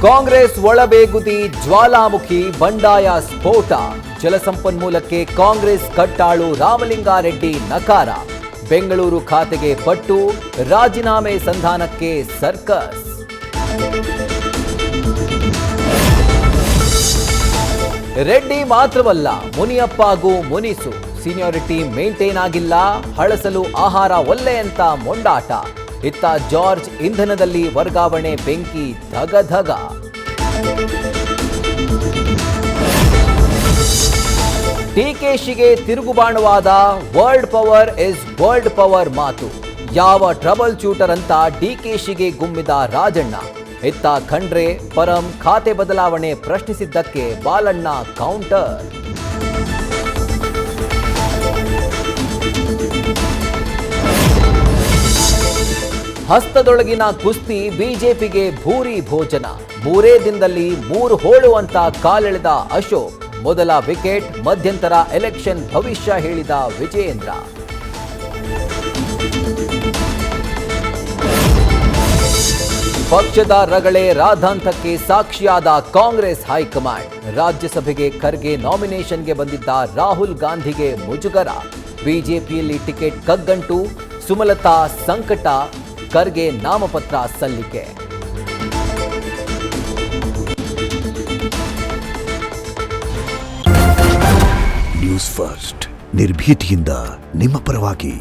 ಕಾಂಗ್ರೆಸ್ ಒಳಬೇಗುದಿ ಜ್ವಾಲಾಮುಖಿ ಬಂಡಾಯ ಸ್ಫೋಟ. ಜಲಸಂಪನ್ಮೂಲಕ್ಕೆ ಕಾಂಗ್ರೆಸ್ ಕಟ್ಟಾಳು ರಾಮಲಿಂಗಾರೆಡ್ಡಿ ನಕಾರ. ಬೆಂಗಳೂರು ಖಾತೆಗೆ ಪಟ್ಟು, ರಾಜೀನಾಮೆ ಸಂಧಾನಕ್ಕೆ ಸರ್ಕಸ್. ರೆಡ್ಡಿ ಮಾತ್ರವಲ್ಲ, ಮುನಿಯಪ್ಪಗೂ ಮುನಿಸು. ಸೀನಿಯಾರಿಟಿ ಮೇಂಟೈನ್ ಆಗಿಲ್ಲ, ಹಳಸಲು ಆಹಾರ ಒಲ್ಲೆ ಅಂತ ಮೊಂಡಾಟ. ಇತ್ತ ಜಾರ್ಜ್ ಇಂಧನದಲ್ಲಿ ವರ್ಗಾವಣೆ ಬೆಂಕಿ ಧಗಧಗ. ಡಿಕೆಶಿಗೆ ತಿರುಗುಬಾಣವಾದ world power is world power ಮಾತು. ಯಾವ ಟ್ರಬಲ್ ಶೂಟರ್ ಅಂತ ಡಿಕೆಶಿಗೆ ಗುಮ್ಮಿದ ರಾಜಣ್ಣ. ಇತ್ತ ಖಂಡ್ರೆ ಪರಂ ಖಾತೆ ಬದಲಾವಣೆ ಪ್ರಶ್ನಿಸಿದ್ದಕ್ಕೆ ಬಾಲಣ್ಣ ಕೌಂಟರ್. ಹಸ್ತದೊಳಗಿನ ಕುಸ್ತಿ ಬಿಜೆಪಿಗೆ ಭೂರಿ ಭೋಜನ. 3 ದಿನದಲ್ಲಿ 3 ಹೋಳು ಅಂತ ಕಾಲೆಳೆದ ಅಶೋಕ್. ಮೊದಲ ವಿಕೆಟ್, ಮಧ್ಯಂತರ ಎಲೆಕ್ಷನ್ ಭವಿಷ್ಯ ಹೇಳಿದ ವಿಜಯೇಂದ್ರ. ಪಕ್ಷದ ರಗಳೆ ರಾಧಾಂತಕ್ಕೆ ಸಾಕ್ಷಿಯಾದ ಕಾಂಗ್ರೆಸ್ ಹೈಕಮಾಂಡ್. ರಾಜ್ಯಸಭೆಗೆ ಖರ್ಗೆ ನಾಮಿನೇಷನ್ಗೆ ಬಂದಿದ್ದ ರಾಹುಲ್ ಗಾಂಧಿಗೆ ಮುಜುಗರ. ಬಿಜೆಪಿಯಲ್ಲಿ ಟಿಕೆಟ್ ಕಗ್ಗಂಟು, ಸುಮಲತಾ ಸಂಕಟ, ಖರ್ಗೆ ನಾಮಪತ್ರ ಸಲ್ಲಿಕೆ. ನ್ಯೂಸ್ ಫಸ್ಟ್, ನಿರ್ಭೀತಿಯಿಂದ ನಿಮ್ಮ ಪರವಾಗಿ.